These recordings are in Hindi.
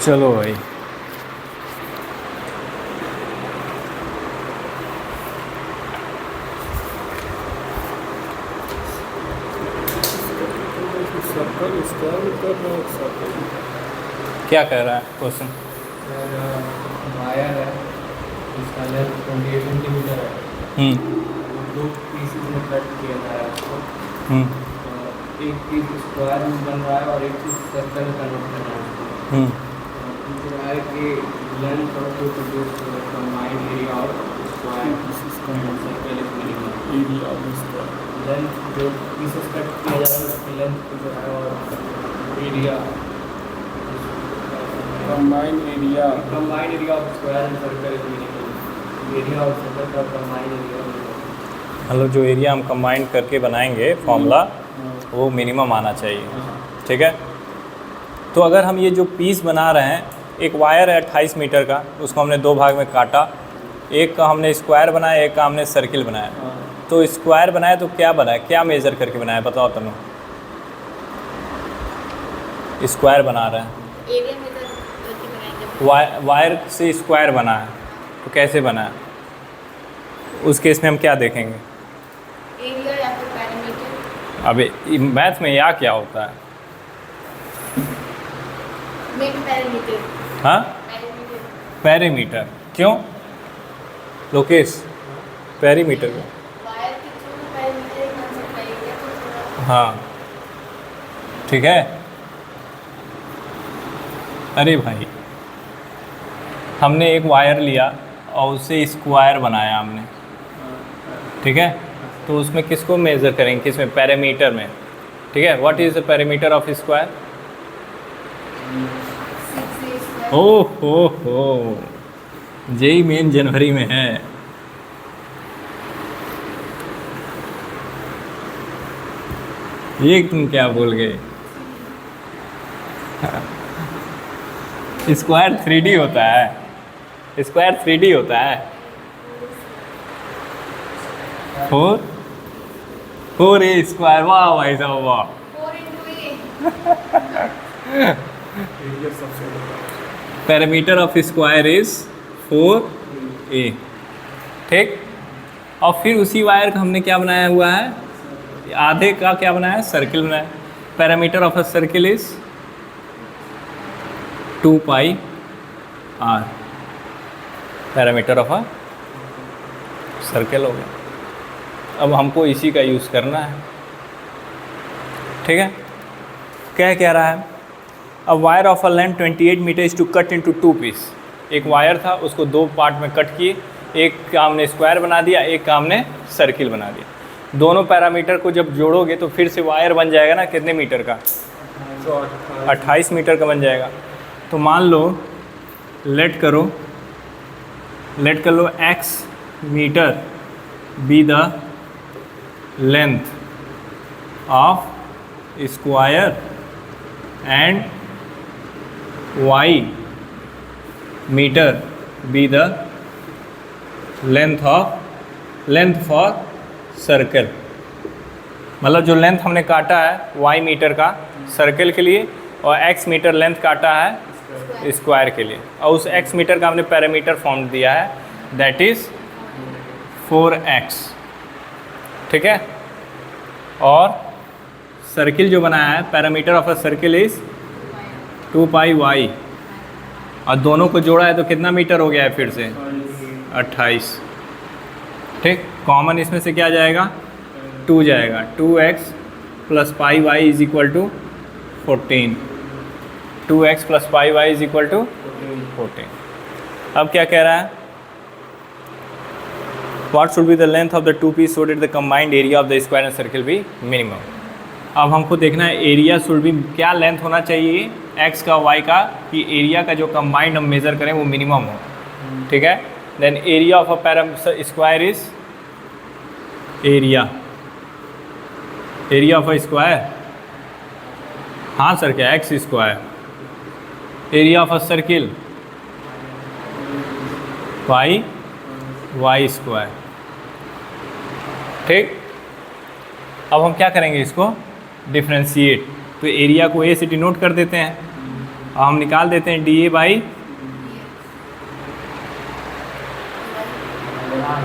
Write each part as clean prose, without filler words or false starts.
चलो भाई। सर्कल स्क्वायर करना है, सर्कल क्या कह रहा है क्वेश्चन? वायर है, इसका लेंथ 28 सेंटीमीटर है। हम्म। दो पीसेस में कट किया था उसको। हम्म। एक पीस स्क्वायर में बन रहा है और एक पीस सर्कल में कन्वर्ट करना है उसको। हम्म। जो है कि लेंथ और टू प्रोड्यूस कंबाइंड एरिया और square circle is minimum area of square. Length जो पीसेस कट किया जा रहा है उसकी लेंथ जो है और area combined area of square and circle is minimum area of circle का कंबाइंड एरिया। मतलब जो एरिया हम कंबाइन करके बनाएंगे फॉर्मूला वो मिनिमम आना चाहिए। ठीक है। तो अगर हम ये जो पीस बना रहे हैं, एक वायर है 28 मीटर का, उसको हमने दो भाग में काटा। एक का हमने स्क्वायर बनाया, एक का हमने सर्किल बनाया। तो स्क्वायर बनाया तो क्या बनाया, क्या मेज़र करके बनाया बताओ तनु? स्क्वायर बना रहे हैं, एरिया मेजर करके बनाएंगे। वायर से स्क्वायर बना है तो कैसे बना है? उस केस में हम क्या देखेंगे? एरिया या फिर पैरामीटर। अबे मैथ में या क्या होता है? Make parameter. हाँ, पैरामीटर। पेरीमीटर। क्यों लोकेश? पेरीमीटर को वायर के थ्रू पैरामीटर एक आंसर पाएंगे तो थोड़ा हाँ ठीक है। अरे भाई, हमने एक वायर लिया और उससे स्क्वायर बनाया हमने, ठीक है। तो उसमें किसको मेज़र करेंगे, किसमें? पैरामीटर में। ठीक है। What is the parameter of square? 6 square. हो जेई मेन जनवरी में है। ये तुम क्या बोल गए? स्क्वायर 3D होता है, स्क्वायर 3D होता है। 4 ए स्क्वायर। वाह भाई साहब वाह। 4 into a। Parameter of square is 4a। ठीक। और फिर उसी वायर का हमने क्या बनाया हुआ है, आधे का क्या बनाया है, सर्किल बनाया। Parameter of a circle is 2 pi r। Parameter of a circle हो गया। अब हमको इसी का यूज़ करना है। ठीक है। क्या कह रहा है? A wire of a length 28 meter is to cut into 2 piece. एक वायर था, उसको दो पार्ट में कट किए, एक का हमने स्क्वायर बना दिया, एक का हमने सर्किल बना दिया। दोनों पैरामीटर को जब जोड़ोगे तो फिर से वायर बन जाएगा ना, कितने मीटर का? 28 मीटर का बन जाएगा। तो मान लो लेट कर लो x meter be the length of square and y meter be the length for circle. मतलब जो लेंथ हमने काटा है y मीटर का सर्कल के लिए, और x मीटर लेंथ काटा है स्क्वायर के लिए, और उस x मीटर का हमने पैरामीटर फॉर्म दिया है, दैट इज़ 4x। ठीक है। और सर्किल जो बनाया है, parameter of a circle is 2 pi y, और दोनों को जोड़ा है तो कितना मीटर हो गया है फिर से? 28। ठीक। कॉमन इसमें से क्या जाएगा? 2 जाएगा। 2x plus pi y is equal to 14। 2x plus pi y is equal to 14। अब क्या कह रहा है? What should be the length of the two piece so that the combined area of the square and circle be minimum? अब हमको देखना है एरिया शुड बी, क्या लेंथ होना चाहिए x का y का, कि एरिया का जो कंबाइंड हम मेज़र करें वो मिनिमम हो। ठीक है। Then area of a square is area of a square, हाँ सर, क्या x square. Area of a circle pi y square. ठीक। अब हम क्या करेंगे, इसको डिफ्रेंशिएट। तो एरिया को a से डिनोट कर देते हैं, और हम निकाल देते हैं D A by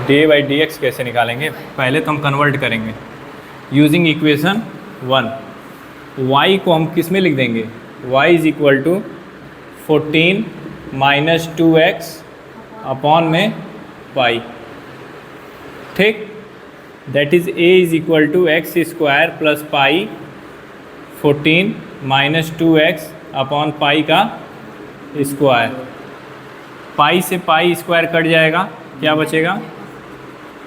D x कैसे निकालेंगे, पहले तो हम कन्वर्ट करेंगे यूजिंग इक्वेशन 1। y को हम किस में लिख देंगे, y is equal to 14 minus 2x upon में पाई, ठीक। That is a is equal to X square plus pi 14 minus 2x upon pi का स्क्वायर। पाई से पाई स्क्वायर कट जाएगा, क्या बचेगा,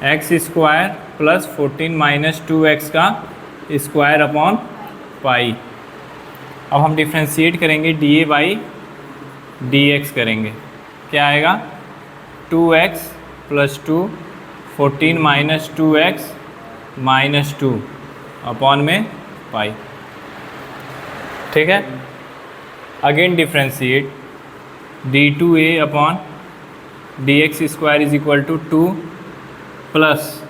x square plus 14 minus 2x का स्क्वायर अपॉन पाई। अब हम डिफ्रेंशिएट करेंगे D A by D x करेंगे, क्या आएगा 2x plus 2 14 minus 2x minus 2 upon में पाई, ठीक है। Again differentiate D two A upon D X square is equal to 2 plus,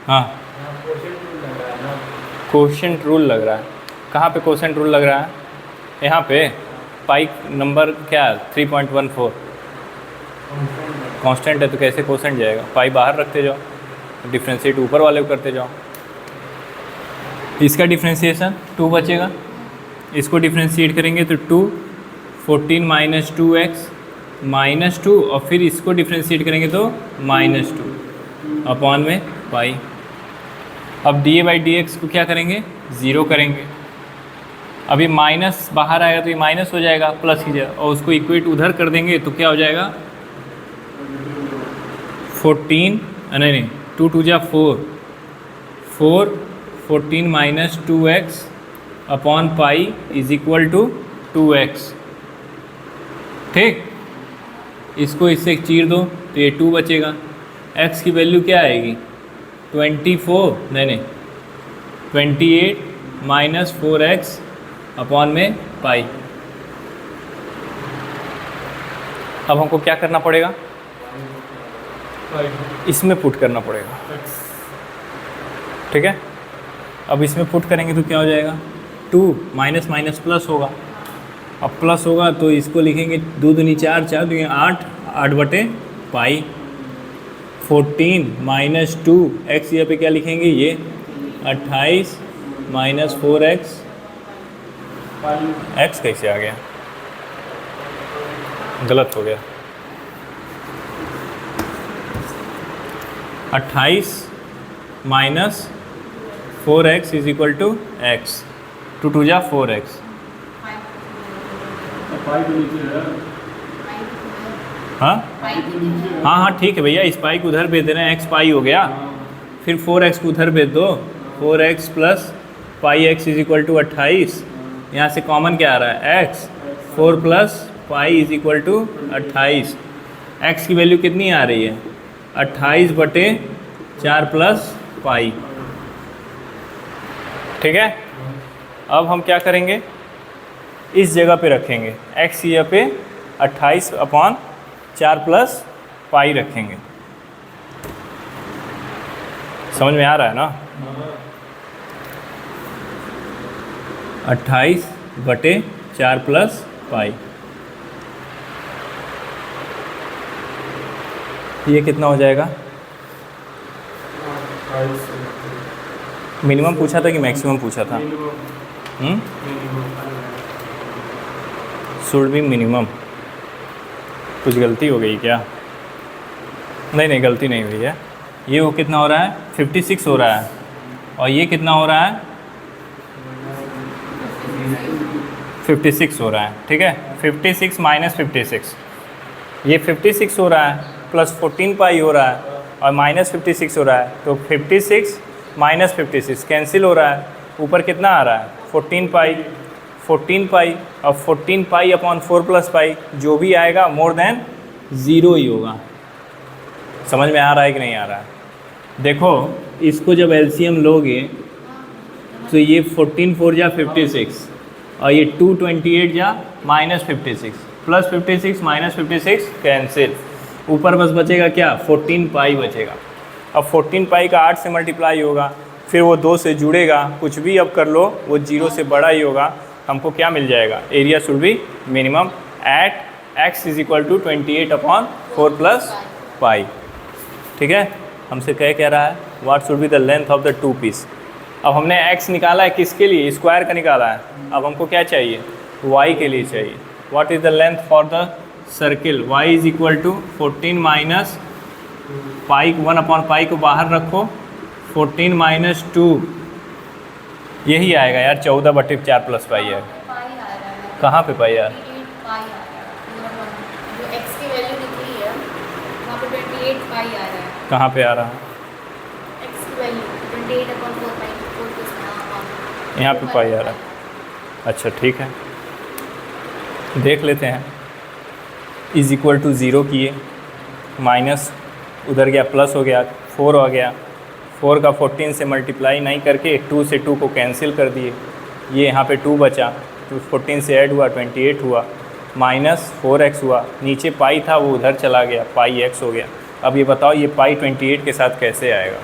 हाँ कोशेंट रूल लग रहा है, कहाँ पे कोशेंट रूल लग रहा है, यहाँ पे पाई नंबर क्या 3.14 कांस्टेंट है तो कैसे कोशेंट जाएगा, पाई बाहर रखते जाओ, डिफ्रेंशिएट ऊपर वाले को करते जाओ। इसका डिफ्रेंशिएशन 2 बचेगा, इसको डिफ्रेंशिएट करेंगे तो 2 14 माइनस 2x माइनस 2 और फिर इसको डिफ्रेंशिएट करेंगे तो माइनस 2 अपॉन में पाई। अब D A by D x को क्या करेंगे, ज़ीरो करेंगे। अभी माइनस बाहर आएगा तो ये माइनस हो जाएगा, प्लस की जाएगा, और उसको इक्वेट उधर कर देंगे तो क्या हो जाएगा 14 नहीं 2 2 जा 4 14 minus 2x upon pi is equal to 2x, ठीक। इसको इससे चीर दो तो ये 2 बचेगा। x की वैल्यू क्या आएगी 24 नहीं 28 माइनस 4x अपॉन में पाई। अब हमको क्या करना पड़ेगा, इसमें पुट करना पड़ेगा, ठीक है। अब इसमें पुट करेंगे तो क्या हो जाएगा 2 माइनस माइनस प्लस होगा, अब प्लस होगा तो इसको लिखेंगे 2 दूनी 4 4 दूनी 8 बटे पाई 14 माइनस 2 एक्स यहाँ पे क्या लिखेंगे ये 28 माइनस 4x, एक्स कैसे आ गया, गलत हो गया, 28 minus 4x is equal to X, 2 2 जा 4x, हाँ हाँ ठीक है भैया, इस पाई को उधर भेज दे रहे हैं, एक्स पाई हो गया, फिर 4x को उधर भेज दो, 4x plus pi X is equal to 28, यहाँ से कॉमन क्या आ रहा है x, 4 plus pi is equal to 28, x की वैल्यू कितनी आ रही है 28 बटे 4 प्लस पाई, ठीक है। अब हम क्या करेंगे, इस जगह पे रखेंगे x यहाँ पे 28 अपॉन 4 प्लस पाई रखेंगे, समझ में आ रहा है ना, 28 बटे 4 प्लस पाई, ये कितना हो जाएगा, मिनिमम पूछा था कि मैक्सिमम पूछा था, शुड बी मिनिमम, कुछ गलती हो गई क्या, नहीं गलती नहीं हुई है, ये वो कितना हो रहा है 56 हो रहा है, और ये कितना हो रहा है 56 हो रहा है, ठीक है। 56 माइनस 56, ये 56 हो रहा है, प्लस 14 पाई हो रहा है, और माइनस 56 हो रहा है, तो 56 माइनस 56 कैंसिल हो रहा है, ऊपर कितना आ रहा है 14 पाई, और 14 पाई अपॉन 4 प्लस पाई, जो भी आएगा मोर देन 0 ही होगा, समझ में आ रहा है कि नहीं आ रहा है। देखो इसको जब एलसीएम लोगे तो ये 14 4 जा 56, और ये 228 जा माइनस 56, प्लस 56 माइनस 56 कैंसिल, ऊपर बस बचेगा क्या 14 पाई बचेगा। अब 14 पाई का 8 से मल्टीप्लाई होगा, फिर वो 2 से जुड़ेगा, कुछ भी अब कर लो वो 0 से बड़ा ही होगा, हमको क्या मिल जाएगा, area should be minimum at x is equal to 28/4 plus pi. ठीक है, हमसे कह रहा है what should be the length of the two piece. अब हमने x निकाला है किसके लिए, स्क्वायर का निकाला है। अब हमको क्या चाहिए, y के लिए चाहिए। What is the length for the circle, y is equal to 14 minus pi, 1/पाई को बाहर रखो, 14 माइनस 2, यही आएगा यार 14/4 प्लस पाई है। पाई आ रहा है। कहाँ पे पाई यार, 28 पाई आ रहा है, जो x की वैल्यू निकली है वहाँ पे 28 पाई आ रहा है। कहाँ पे आ रहा है, x की वैल्यू 28/4 पाई, 4 प्लस यहाँ पे पाई आ रहा है। अच्छा ठीक है, देख लेते हैं। इज इक्वल टू 0 किए, माइनस उधर गया प्लस हो गया, 4 आ गया, 4 का 14 से मल्टीप्लाई नहीं करके 2 से 2 को कैंसिल कर दिए, ये यहाँ पे 2 बचा, तो 14 से ऐड हुआ 28 हुआ, माइनस 4x हुआ, नीचे पाई था वो उधर चला गया, पाई x हो गया। अब ये बताओ ये पाई 28 के साथ कैसे आएगा।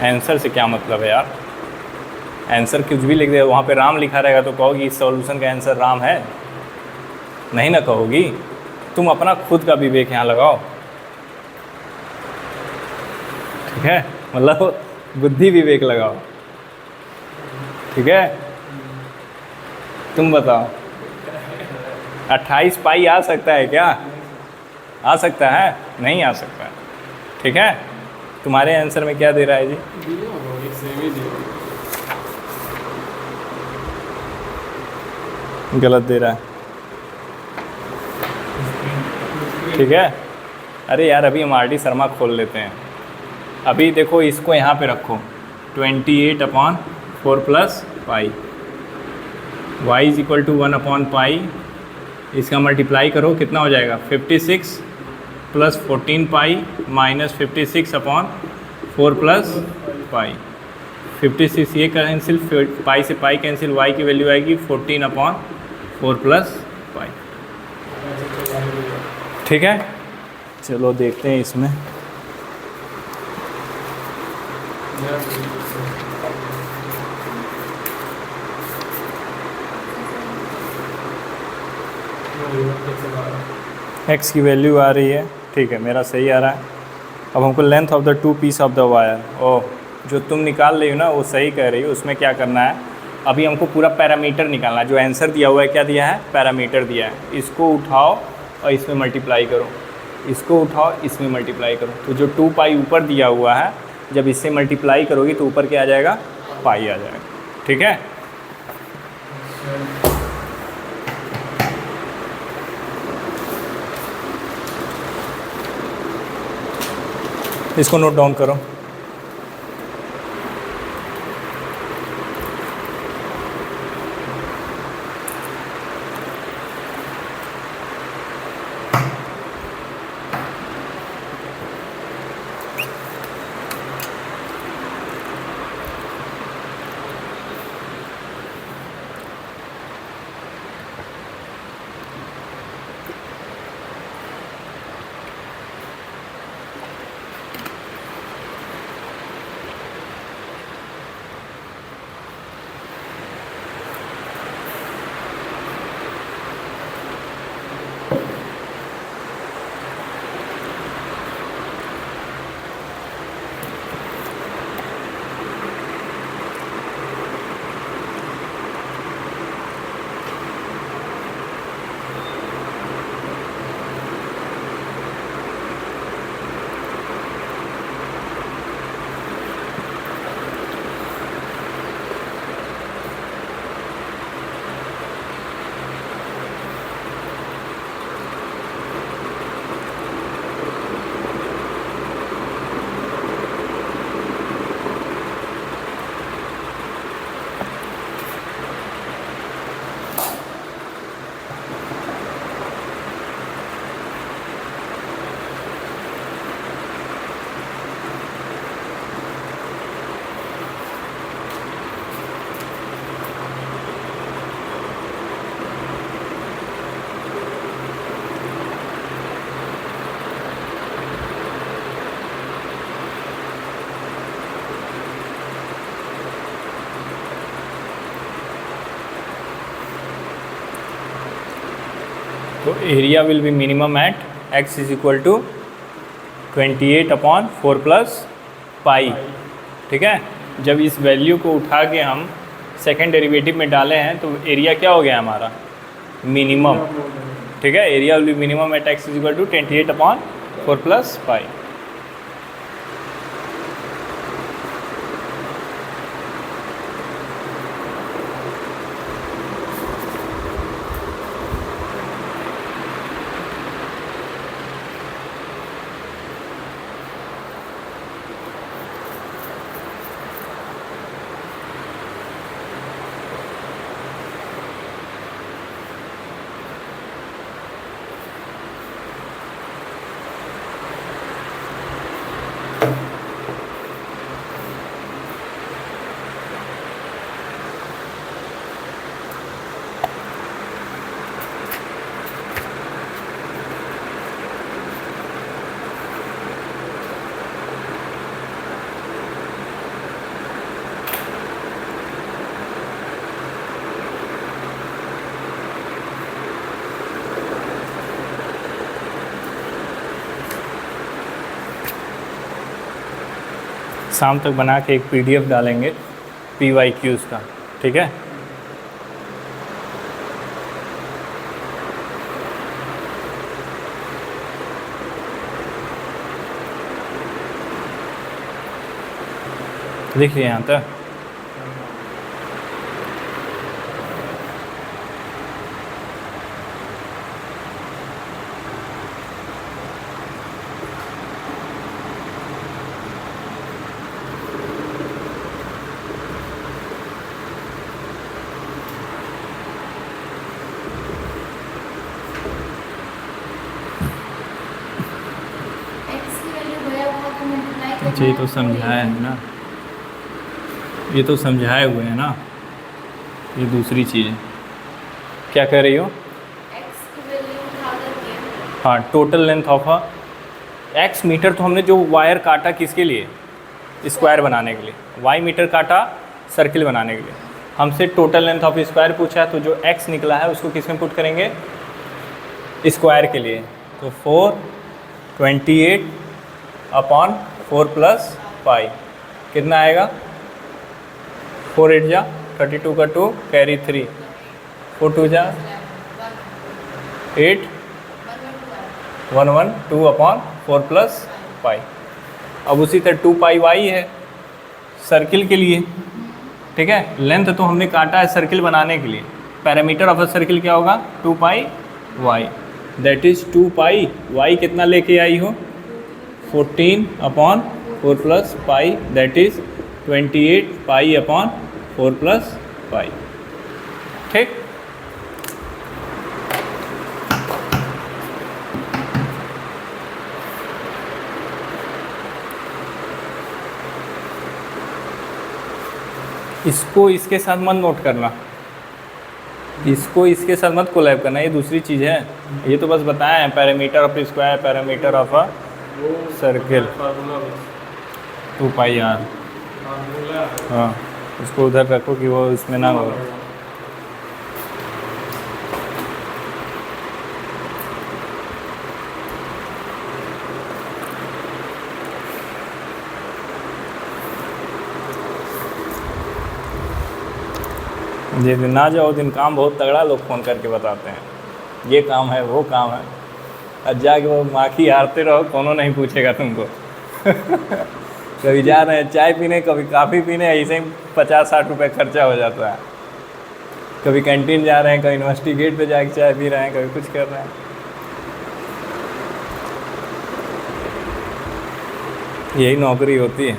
आंसर से क्या मतलब है यार, आंसर कुछ भी लिख दे, वहाँ पे राम लिखा रहेगा तो कहोगी इस सॉल्यूशन का आंसर राम है, नहीं ना कहोगी। तुम अपना खुद का विवेक यहाँ लगाओ, ठीक है, मतलब बुद्धि विवेक लगाओ, ठीक है। तुम बताओ 28 पाई आ सकता है क्या, आ सकता है, नहीं आ सकता है, ठीक है। तुम्हारे आंसर में क्या दे रहा है जी, गलत दे रहा है, ठीक है। अरे यार अभी हम RD शर्मा खोल लेते हैं। अभी देखो इसको यहाँ पे रखो, 28/4 plus pi, y is equal to 1/पाई, इसका मल्टीप्लाई करो कितना हो जाएगा, 56 plus 14 pi minus 56/4 plus pi, 56 ये कैंसिल, पाई से पाई कैंसिल, y की वैल्यू आएगी 14/4 प्लस पाई, ठीक है। चलो देखते हैं इसमें, x की वैल्यू आ रही है, ठीक है, मेरा सही आ रहा है। अब हमको length of the two piece of the wire, ओ जो तुम निकाल रही हो ना वो सही कह रही हो, उसमें क्या करना है, अभी हमको पूरा पैरामीटर निकालना है। जो आंसर दिया हुआ है क्या दिया है, पैरामीटर दिया है, इसको उठाओ और इसमें मल्टीप्लाई करो, इसको उठाओ इसमें मल्टीप्लाई करो, तो जो 2 पाई ऊपर दिया हुआ है जब इससे मल्टीप्लाई करोगी तो ऊपर क्या आ जाएगा, पाई आ जाएगा, ठीक है। इसको नोट डाउन करो। तो area will be minimum at x is equal to 28/4 plus pi. ठीक है, जब इस वैल्यू को उठा के हम सेकेंड डेरिवेटिव में डाले हैं तो एरिया क्या हो गया हमारा, मिनिमम। ठीक है, area will be minimum at x is equal to 28/4 plus pi. शाम तक बना के एक PDF डालेंगे PYQs का। ठीक है, लिख लिया यहाँ तक। x की वैल्यू भैया वहाँ को मल्टीप्लाई करना अच्छा, ये तो समझाया है ना, ये तो समझाए हुए हैं ना। ये दूसरी चीज़ है, क्या कह रही हो? x की वैल्यू उठा करके हाँ, total length of a x meter. तो हमने जो वायर काटा किसके लिए, स्क्वायर बनाने के लिए। y मीटर काटा सर्किल बनाने के लिए। हमसे टोटल लेंथ ऑफ स्क्वायर पूछा है, तो जो x निकला है उसको किस में पुट करेंगे, स्क्वायर के लिए। तो 428/4 प्लस पाई कितना आएगा, 4 8 जा 32 का 2 कैरी 3, 4 2 जा 8 112/4 प्लस पाई। अब उसी तरह 2 पाई वाई है सर्किल के लिए। ठीक है, लेंथ तो हमने काटा है सर्किल बनाने के लिए। पैरामीटर ऑफ अ सर्किल क्या होगा, 2 pi Y. That is 2 pi Y कितना लेके आई हो, 14/4 प्लस पाई, दैट इज़ 28 पाई/4 प्लस पाई। ठीक, इसको इसके साथ मत नोट करना, इसको इसके साथ मत कोलैब करना, ये दूसरी चीज़ है। ये तो बस बताया है, parameter of square, parameter of a circle, 2 pi R. हाँ, उसको उधर रखो कि वो इसमें ना हो। जिस दिन ना जाओ दिन काम बहुत तगड़ा लोग फ़ोन करके बताते हैं, ये काम है वो काम है, और जाके वो माखी हारते रहो, कोनो नहीं पूछेगा तुमको। कभी जा रहे हैं चाय पीने, कभी काफ़ी पीने, ऐसे ही 50-60 रुपये खर्चा हो जाता है। कभी कैंटीन जा रहे हैं, कभी यूनिवर्सिटी गेट पे जाके चाय पी रहे हैं, कभी कुछ कर रहे हैं। यही नौकरी होती है,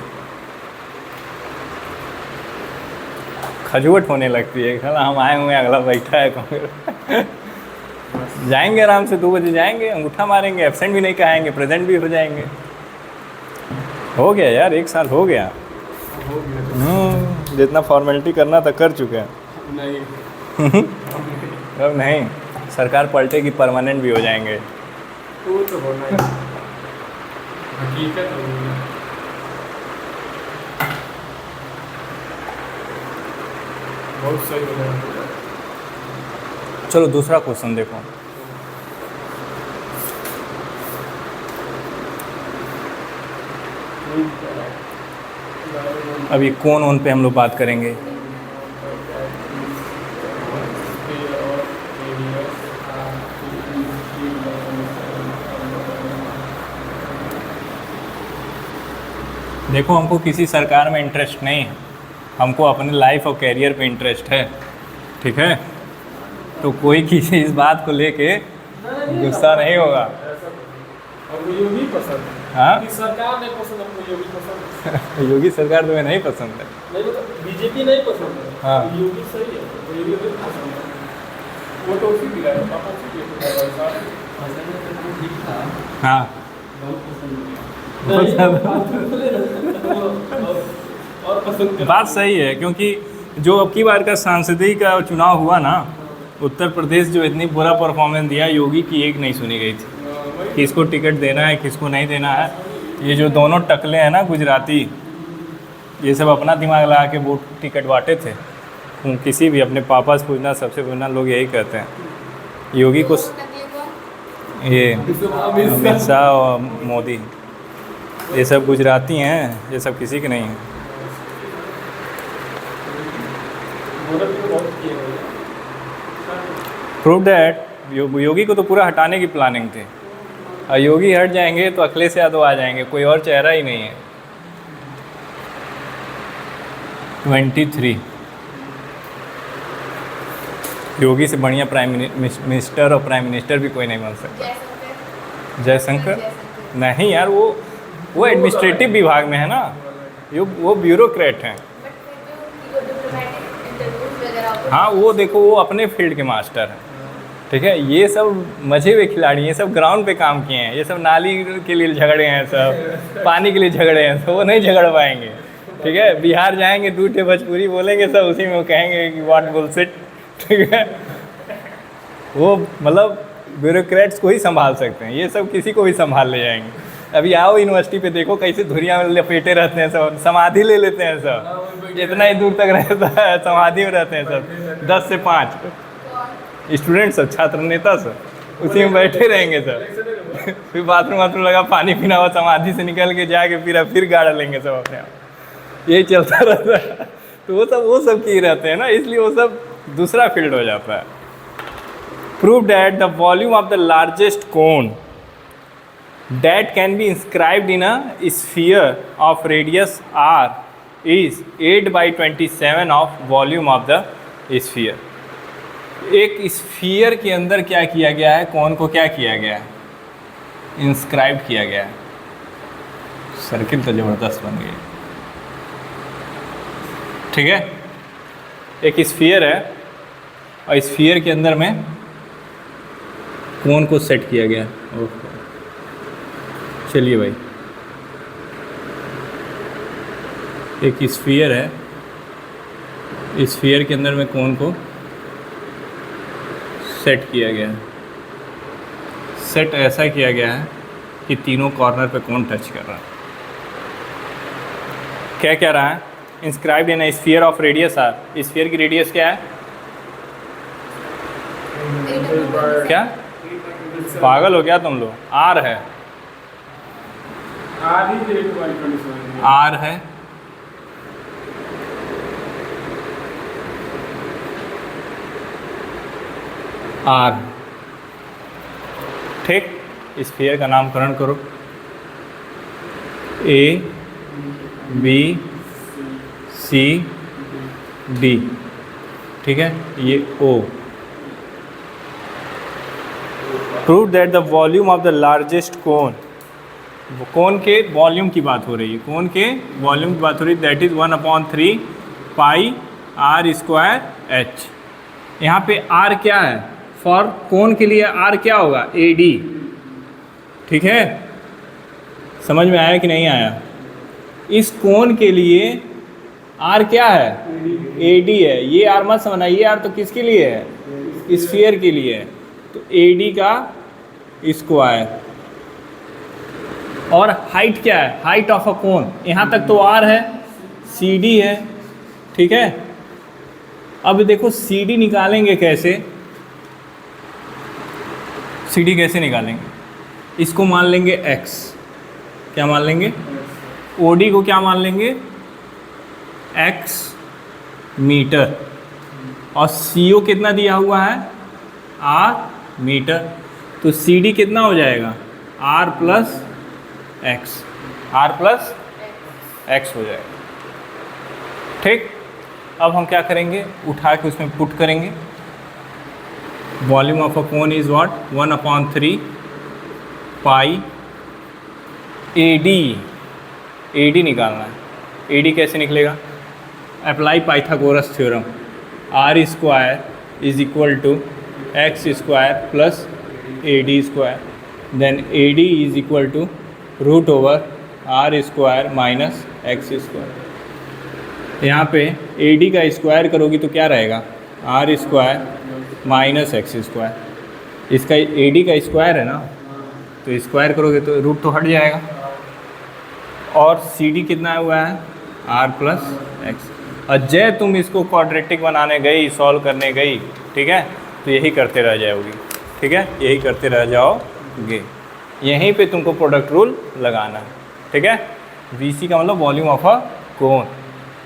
खजूट होने लगती है। खला हम आए हुए हैं, अगला बैठा है कौन। जाएंगे आराम से, 2 बजे जाएंगे, अंगूठा मारेंगे, एब्सेंट भी नहीं कहेंगे, प्रेजेंट भी हो जाएंगे। हो गया यार, 1 साल हो गया। जितना फॉर्मेलिटी करना था कर चुके हैं। नहीं अब नहीं, सरकार पलटेगी, परमानेंट भी हो जाएंगे। वो तो होना ही, हकीकत होगी। बहुत सही हो रहा है। चलो दूसरा क्वेश्चन देखो। अभी कौन ऑन पे हम लोग बात करेंगे। देखो हमको किसी सरकार में इंटरेस्ट नहीं है, हमको अपने लाइफ और कैरियर पे इंटरेस्ट है, ठीक है। तो कोई किसी इस बात को लेके गुस्सा नहीं होगा। हमको योगी पसंद है। हाँ कि सरकार नहीं पसंद, हमको योगी पसंद है। योगी सरकार तुम्हें नहीं पसंद है? नहीं मतलब बीजेपी नहीं पसंद है। हाँ। योगी सही है, तो योगी भी पसंद है। वो तो उसी की है, पापा उसी की है। हाँ और पसंद कर बात सही है, क्योंकि जो अब की बार का सांसदीय का चुनाव हुआ ना, उत्तर प्रदेश जो इतनी बुरा परफॉर्मेंस दिया, योगी की एक नहीं सुनी गई थी। किसको टिकट देना है किसको नहीं देना है, ये जो दोनों टकले हैं ना गुजराती, ये सब अपना दिमाग लगा के वोट टिकट बांटे थे। किसी भी अपने पापा से पूछना, सबसे पूछना, लोग यही कहते हैं योगी को, ये अमित शाह और मोदी, ये सब गुजराती हैं, ये सब किसी के नहीं हैं। प्रूव डैट योगी को तो पूरा हटाने की प्लानिंग थी, और योगी हट जाएंगे तो अखिलेश यादव आ जाएंगे, कोई और चेहरा ही नहीं है। 23 योगी से बढ़िया प्राइम मिनिस्टर और प्राइम मिनिस्टर भी कोई नहीं बन सकता। जयशंकर नहीं यार, वो एडमिनिस्ट्रेटिव विभाग में है ना, वो ब्यूरोक्रेट हैं। हाँ वो देखो, वो अपने फील्ड के मास्टर हैं, ठीक है। ये सब मजे हुए खिलाड़ी, ये सब ग्राउंड पे काम किए हैं, ये सब नाली के लिए झगड़े हैं, सब पानी के लिए झगड़े हैं, तो वो नहीं झगड़ पाएंगे, ठीक है। बिहार जाएंगे, दूठे भोजपुरी बोलेंगे, सब उसी में वो कहेंगे कि व्हाट बुलशिट, ठीक है। वो मतलब ब्यूरोक्रेट्स को ही संभाल सकते हैं, ये सब किसी को भी संभाल ले जाएंगे। अभी आओ यूनिवर्सिटी पे देखो कैसे धुरिया में लपेटे रहते हैं सब, समाधि ले लेते हैं सब, जितना ही दूर तक रहता है समाधि में रहते हैं सब, 10 से 5 स्टूडेंट सब, छात्र नेता सब उसी में बैठे रहेंगे सब। फिर बाथरूम लगा, पानी पीना हुआ, समाधि से निकल के जाके फिर गाड़ा लेंगे सब अपने आप, यही चलता रहता है। तो वो सब किए रहते हैं ना, इसलिए वो सब दूसरा फील्ड हो जाता है। Prove that the volume of the largest cone that can be inscribed in a sphere of radius r is 8/27 of volume of the sphere। एक स्फीयर के अंदर क्या किया गया है, कौन को क्या किया गया है, इंस्क्राइब किया गया है। सर्किल तो ज़बरदस्त बन गई, ठीक है। एक स्फीयर है और स्फीयर के अंदर में कौन को सेट किया गया है। चलिए भाई, एक स्फीयर है, स्फीयर के अंदर में कौन को सेट किया गया है। सेट ऐसा किया गया है कि तीनों कॉर्नर पे कौन टच कर रहा है। क्या कह रहा है, inscribed in sphere of radius R. Sphere की रेडियस क्या है, क्या पागल हो गया तुम लोग, आर है, आर है, आर, ठीक। स्फीयर का नामकरण करो, ए बी सी डी, ठीक है, ये O. Prove that the volume of the largest cone, cone के वॉल्यूम की बात हो रही है, कोन के वॉल्यूम की बात हो रही है, that is 1/3 pi R square H. यहाँ पे आर क्या है, फॉर कोन के लिए आर क्या होगा, ए डी, ठीक है। समझ में आया कि नहीं आया। इस कोन के लिए आर क्या है, ए डी है। ये आर मत समझना, ये आर तो किसके लिए है, स्फीयर के लिए है, तो ए डी का स्क्वायर। और हाइट क्या है, हाइट ऑफ अ कोन, यहाँ तक तो आर है, सी डी है, ठीक है। अब देखो सी डी निकालेंगे कैसे, सी डी कैसे निकालेंगे, इसको मान लेंगे x, क्या मान लेंगे, ओडी को क्या मान लेंगे, एक्स मीटर, और सीओ कितना दिया हुआ है, आर मीटर, तो सीडी कितना हो जाएगा, R plus X, R plus X हो जाएगा। ठीक, अब हम क्या करेंगे, उठा के उसमें पुट करेंगे। Volume of a cone is what, 1/3 pi AD, AD निकालना है। एडी कैसे निकलेगा, apply Pythagoras theorem, R square is equal to X square plus A D square, then A D is equal to root over R square minus x square. यहाँ पे ए डी का स्क्वायर करोगी तो क्या रहेगा, R square minus x square, इसका ए डी का स्क्वायर है ना, तो स्क्वायर करोगे तो रूट तो हट जाएगा, और सी डी कितना हुआ है, आर प्लस एक्स। और जय तुम इसको क्वाड्रेटिक बनाने गई, सॉल्व करने गई, ठीक है, तो यही करते रह जाओगी, ठीक है, यही करते रह जाओगे, यहीं पे तुमको प्रोडक्ट रूल लगाना है, ठीक है। वी सी का मतलब वॉल्यूम ऑफ अ कोन।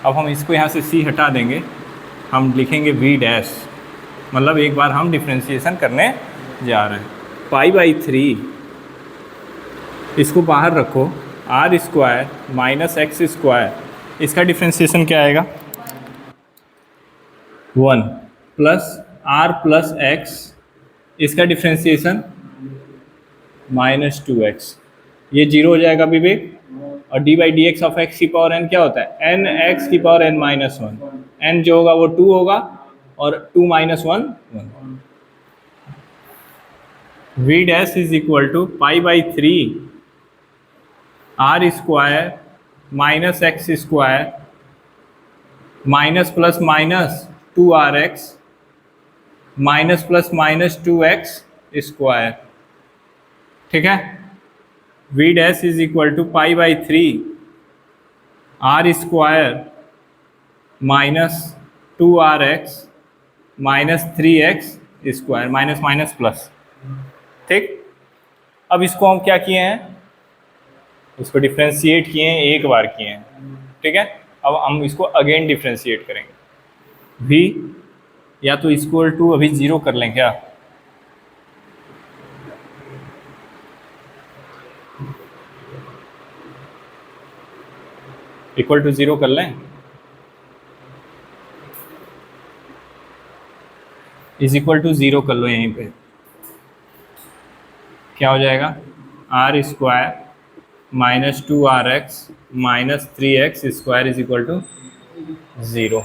अब हम इसको यहाँ से सी हटा देंगे, हम लिखेंगे वी डैश, मतलब एक बार हम डिफ्रेंशिएशन करने जा रहे हैं। पाई/3 इसको बाहर रखो, r square minus x square, इसका डिफ्रेंशिएशन क्या आएगा, 1 प्लस आर प्लस एक्स, इसका डिफ्रेंशिएशन -2x, ये 0 हो जाएगा विवेक, और d/dx ऑफ x की पावर n क्या होता है, n x की पावर n-1, n जो होगा वो 2 होगा, और 2 - 1 1। v dash is equal to पाई/3 R square minus x square minus plus minus 2rx minus plus minus 2x square, ठीक है। v dash is equal to पाई/3 R square minus 2rx minus 3x square, minus minus plus, ठीक। अब इसको हम क्या किए हैं, इसको डिफ्रेंशिएट किए हैं, एक बार किए हैं, ठीक है। अब हम इसको अगेन डिफ्रेंशिएट करेंगे। v या तो इक्वल टू अभी 0 कर लें क्या, इक्वल टू 0 कर लें, इज इक्वल टू 0 कर लो, यहीं पे क्या हो जाएगा, r square minus 2rx minus 3x square is equal to 0।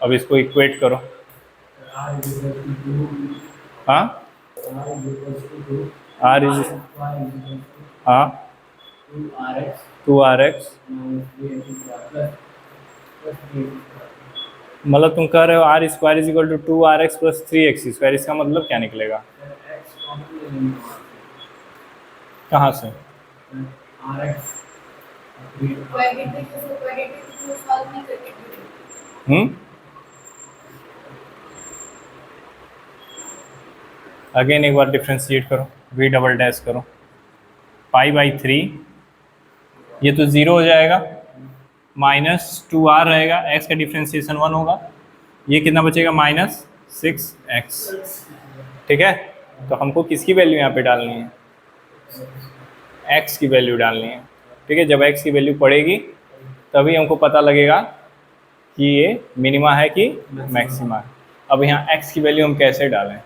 अब इसको इक्वेट करो, हाँ आर इज, हाँ 2rx, मतलब तुम कह रहे हो r square is equal to 2rx plus 3x square, इसका मतलब क्या निकलेगा, कहाँ से, अगेन एक बार डिफ्रेंशिएट करो, v डबल डैश करो, पाई/3 ये तो 0 हो जाएगा, माइनस 2r रहेगा, x का डिफ्रेंशिएशन 1 होगा, ये कितना बचेगा, -6x, ठीक है। तो हमको किसकी वैल्यू यहाँ पे डालनी है, x की वैल्यू डालनी है, ठीक है। जब x की वैल्यू पड़ेगी तभी हमको पता लगेगा कि ये मिनिमा है कि मैक्सिमा है। अब यहाँ x की वैल्यू हम कैसे डालें,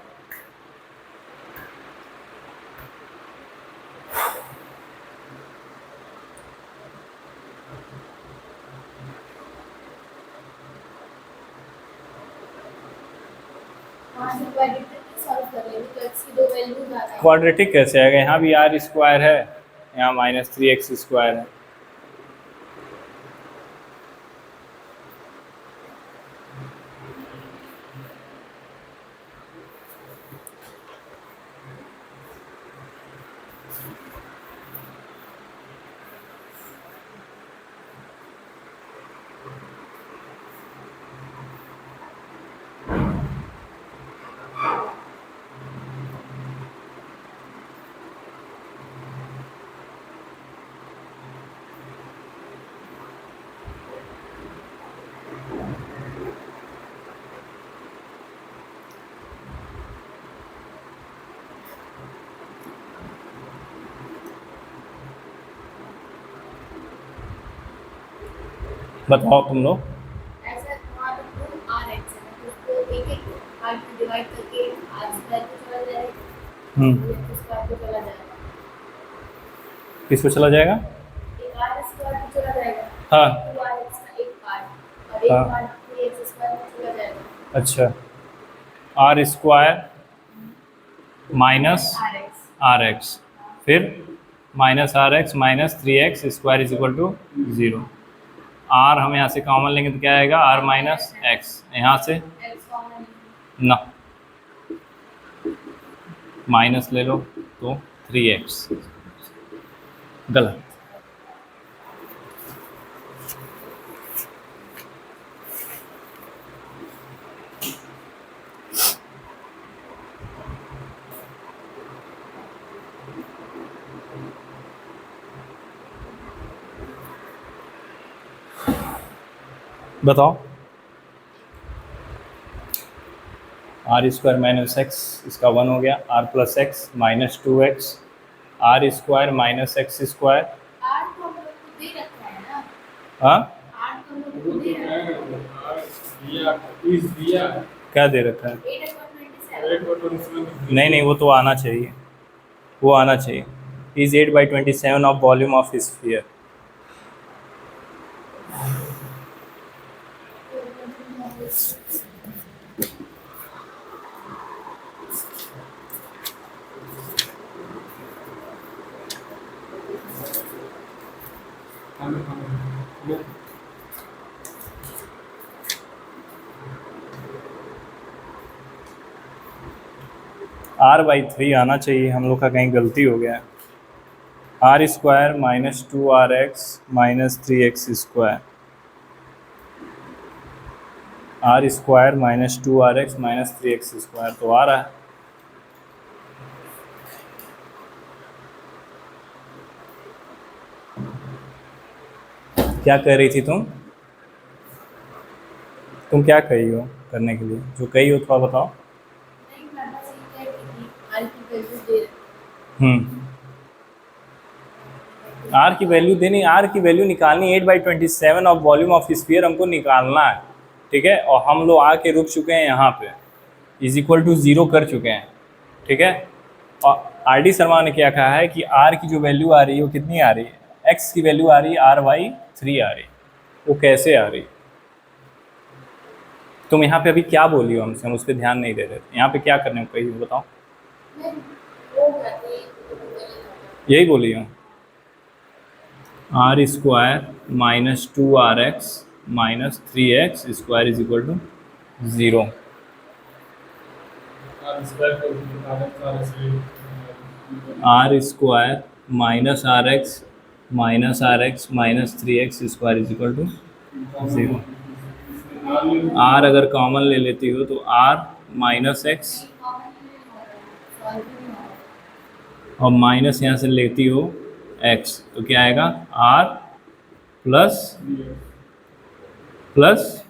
क्वाड्रेटिक कैसे आएगा, यहाँ भी आर स्क्वायर है, यहाँ माइनस 3x स्क्वायर है, बताओ तुम लोग। ऐसा वहाँ पे टू आर एक्स है तो उसको एक एक पार्ट में डिवाइड करके आर स्क्वायर को चला जाएगा, एक्स स्क्वायर को चला जाएगा, किस पे चला जाएगा? एक आर स्क्वायर को चला जाएगा, हाँ टू आर एक्स का एक पार्ट और एक हाँ। पार्ट थ्री एक्स स्क्वायर को चला जाएगा, अच्छा, R square minus are X. R X, फिर minus are x minus 3x square is equal to 0। आर हम यहाँ से कॉमन लेंगे तो क्या आएगा? आर माइनस एक्स, यहाँ से एक्स कॉमन ना माइनस ले लो तो 3x, गलत। बताओ। आर स्क्वायर माइनस एक्स, इसका 1 हो गया, r plus x minus 2x, r square minus x square. R को हम लोग को दे रखा है ना, हाँ, आर को हम लोग को दे रखा है, क्या दे रखा है? 8/27। नहीं, वो तो आना चाहिए, वो आना चाहिए। Is 8/27 of volume of sphere. r/3 आना चाहिए, हम लोग का कहीं गलती हो गया है। R square minus 2rx minus 3x square, r square minus 2rx minus 3x square तो आ रहा है। क्या कह रही थी तुम? तुम क्या कही हो करने के लिए? जो कही हो थोड़ा बताओ। नहीं मैं बस ये कह रही थी आर की वैल्यू दे रखी आर की वैल्यू देनी, आर की वैल्यू निकालनी, 8/27 ऑफ वॉल्यूम ऑफ स्फीयर हमको निकालना है, ठीक है। और हम लोग आके रुक चुके हैं यहाँ पे, इज इक्वल टू 0 कर चुके हैं, ठीक है। और आर डी शर्मा ने क्या कहा है कि आर की जो वैल्यू आ रही है वो कितनी आ रही है? एक्स की वैल्यू आ रही है r/3 आ रही है। वो कैसे आ रही? तुम यहाँ पे अभी क्या बोली हो हमसे? हम उस पर ध्यान नहीं दे रहे थे। यहाँ पे क्या करने को कही हो बताओ? मैं वो कहती यही बोली हो, r square minus 2rx minus 3x square is equal to 0। R square minus are x minus 3x square is equal to 0। R अगर कॉमन ले लेती हो तो आर माइनस एक्स और माइनस यहाँ से लेती हो x, तो क्या आएगा? R plus 3x।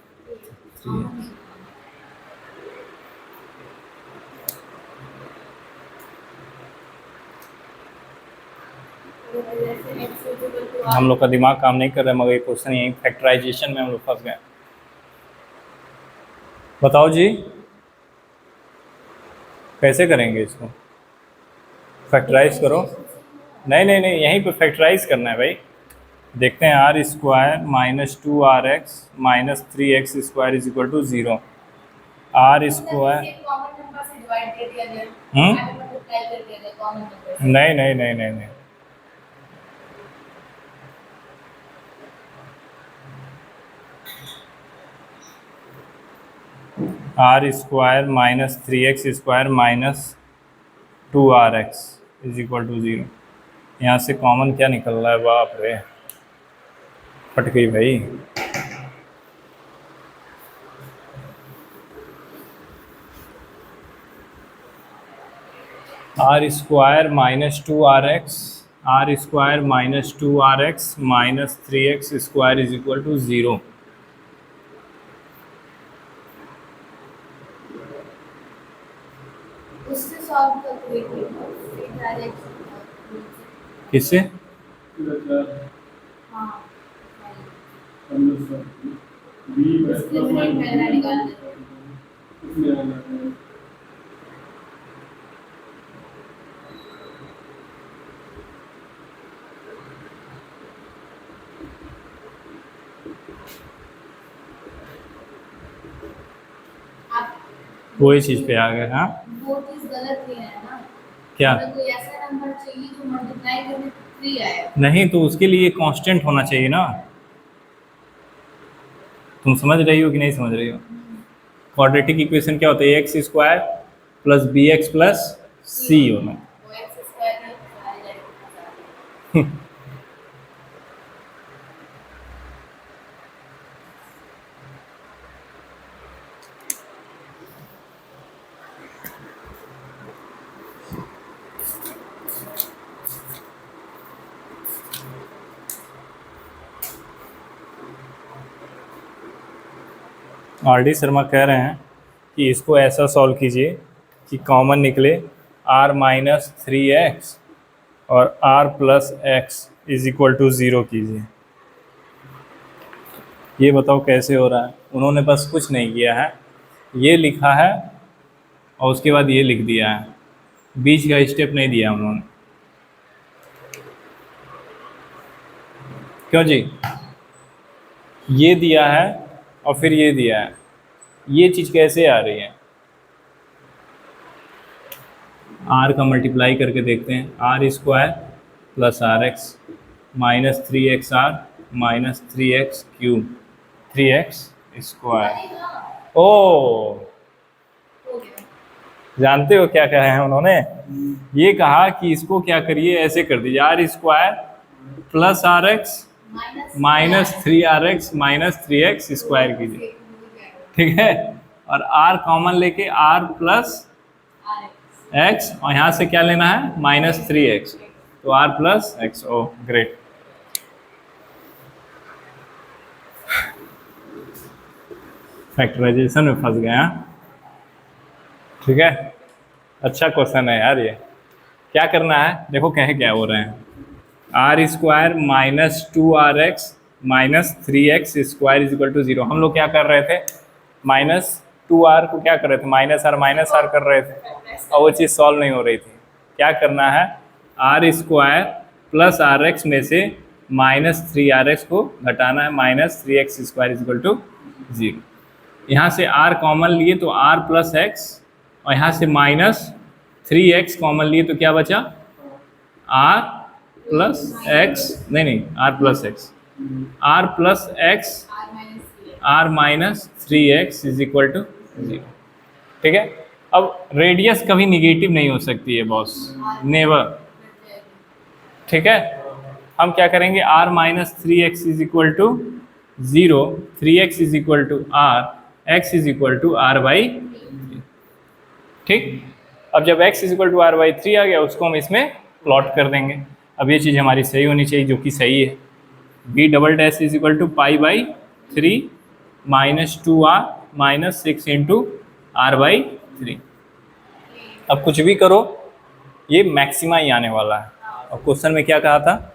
हम लोग का दिमाग काम नहीं कर रहा है, मगर ये क्वेश्चन यही फैक्टराइजेशन में हम लोग फंस गए। बताओ जी, कैसे करेंगे इसको? फैक्टराइज करो। नहीं, यहीं पे फैक्टराइज करना है भाई। देखते हैं, r square minus 2rx minus 3x square is equal to 0। R square नहीं। R square minus 3x square minus 2rx is equal to 0। यहाँ से कॉमन क्या निकल रहा है? बाप रे, फट गई भाई। R square minus 2rx minus 3x square is equal to 0। उससे सॉल्व करके डायरेक्ट किससे? हाँ डिस्क्रिमिनेंट पहला निकाल दो। आप वही चीज़ पे आ गए। हाँ वो चीज गलत नहीं है ना। क्या? हमें कोई ऐसा नंबर चाहिए जो मल्टीप्लाई करने 3 आए। नहीं तो उसके लिए कांस्टेंट होना चाहिए ना। तुम समझ रही हो कि नहीं समझ रही हो? क्वाड्रेटिक इक्वेशन क्या होता है? X square plus b x plus c होना। वो एक्स स्क्वायर है आ जाएगा। आर डी शर्मा कह रहे हैं कि इसको ऐसा सॉल्व कीजिए कि कॉमन निकले r माइनस 3x और r plus x is equal to 0 कीजिए। ये बताओ कैसे हो रहा है? उन्होंने बस कुछ नहीं किया है, ये लिखा है और उसके बाद ये लिख दिया है, बीच का स्टेप नहीं दिया उन्होंने। क्यों जी? ये दिया है और फिर ये दिया है, ये चीज़ कैसे आ रही है? r का मल्टीप्लाई करके देखते हैं। R square plus r x minus 3x r minus 3x cube 3x square. ओ हो गया। जानते हो क्या कहा है उन्होंने? ये कहा कि इसको क्या करिए, ऐसे कर दीजिए, r square plus r x minus 3rx minus 3x square कीजिए, ठीक है? और r कॉमन लेके r प्लस x और यहाँ से क्या लेना है? माइनस 3x, तो r प्लस एक्स। ओ ग्रेट। फैक्टराइजेशन में फंस गए हैं, ठीक है? अच्छा क्वेश्चन है यार ये। क्या करना है देखो, कहे क्या हो रहे हैं, r square minus 2rx minus 3x square is equal to 0। हम लोग क्या कर रहे थे? माइनस 2r को क्या कर रहे थे? माइनस r कर रहे थे और वो चीज़ सॉल्व नहीं हो रही थी। क्या करना है? R square plus r x में से माइनस 3rx को घटाना है, minus 3x square is equal to 0। यहाँ से r कॉमन लिए तो r प्लस एक्स और यहाँ से माइनस 3x कॉमन लिए तो क्या बचा? r प्लस एक्स, नहीं r plus x, r plus x r minus 3x is equal to 0, ठीक है? अब रेडियस कभी निगेटिव नहीं हो सकती है बॉस, नेवर, ठीक है? हम क्या करेंगे? r minus 3x is equal to 0, 3x is equal to r, x is equal to r by 3, ठीक? अब जब x is equal to r by 3 आ गया, उसको हम इसमें प्लॉट कर देंगे। अब ये चीज़ हमारी सही होनी चाहिए, जो कि सही है। b double dash is equal to pi by 3 minus 2r minus 6 into r by 3। अब कुछ भी करो, ये मैक्सिमा ही आने वाला है। और क्वेश्चन में क्या कहा था?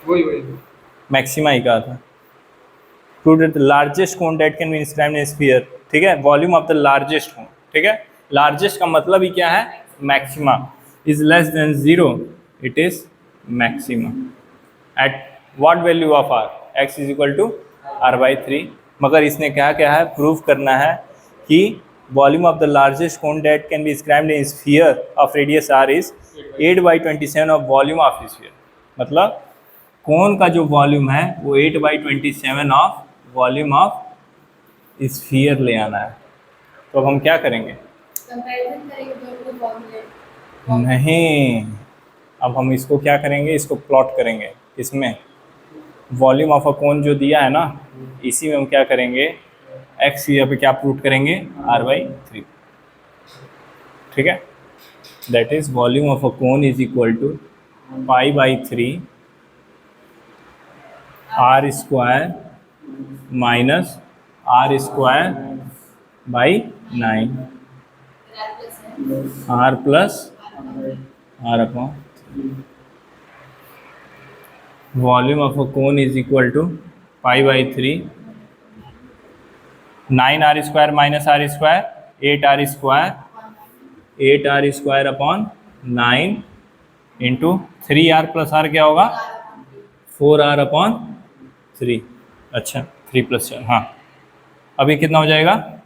वही मैक्सिमा ही कहा था। To the largest cone that can be inscribed in sphere, ठीक है? Volume of the largest cone, ठीक है? लार्जेस्ट का मतलब ही क्या है? Maxima. Is less than 0, it is maxima. At what value of r? x is equal to r by 3। मगर इसने क्या है? प्रूव करना है कि volume of the largest cone that can be inscribed in sphere of radius r is 8/27 of volume of sphere. मतलब कोन का जो वॉल्यूम है वो 8/27 ऑफ वॉल्यूम ऑफ स्फीयर ले आना है। तो अब हम क्या करेंगे? कंपैरिजन करेंगे दोनों के फॉर्मूले। नहीं, अब हम इसको क्या करेंगे? इसको प्लॉट करेंगे। इसमें वॉल्यूम ऑफ अ कोन जो दिया है ना, इसी में हम क्या करेंगे? x यहाँ पे क्या पुट करेंगे? r/3, ठीक है? That is volume of a cone is equal to π/3 r square minus r square by 9 r plus r upon volume of a cone is equal to π/3 9r² minus r², 8r² upon 9 into 3r plus r क्या होगा 4r अपॉन 3। अच्छा 3 + 4, हाँ अभी कितना हो जाएगा,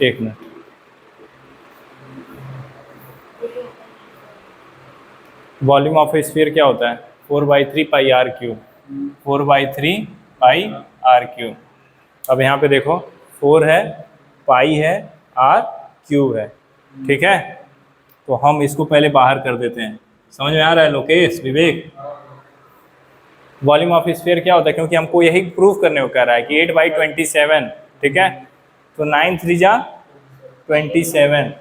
1 मिनट। वॉल्यूम ऑफ स्फीयर क्या होता है 4/3 πr³, 4/3 πr³। अब यहाँ पे देखो 4 है, पाई है, r³ है, ठीक है। तो हम इसको पहले बाहर कर देते हैं, समझ में आ रहा है लोकेश, विवेक। वॉल्यूम ऑफ स्फीयर क्या होता है, क्योंकि हमको यही प्रूफ करने को कह रहा है कि 8/27, ठीक है। तो 9 3 जा 27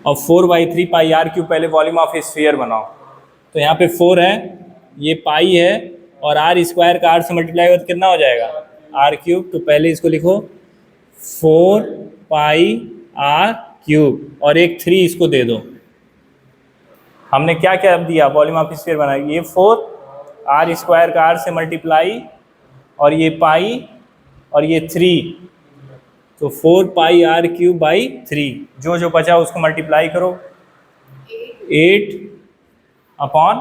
और 4/3 πr³ पहले वॉल्यूम ऑफ स्फीयर बनाओ। तो यहाँ पे 4 है, ये पाई है, और r² का r से मल्टीप्लाई हो तो कितना हो जाएगा r³। तो पहले इसको लिखो 4 πr³ और एक 3 इसको दे दो। हमने क्या क्या दिया, वॉल्यूम ऑफ स्फीयर बनाया, ये 4 r² का r से मल्टीप्लाई और ये पाई और ये 3, तो 4 πr³/3। जो जो बचा उसको मल्टीप्लाई करो, 8 अपॉन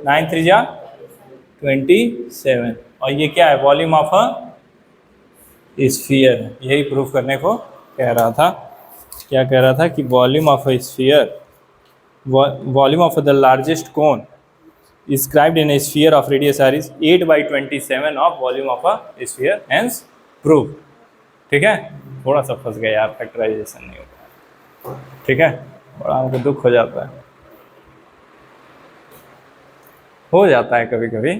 9 3 जा 27, और ये क्या है वॉल्यूम ऑफ स्फीयर। यही प्रूफ करने को कह रहा था। क्या कह रहा था कि volume of sphere, volume of the largest cone described in a sphere of radius r is 8/27 of volume of a sphere, hence proof। ठीक है, थोड़ा सा फंस गया यार, फैक्टराइजेशन नहीं होता, ठीक है, बड़ा हमको दुख हो जाता है कभी कभी।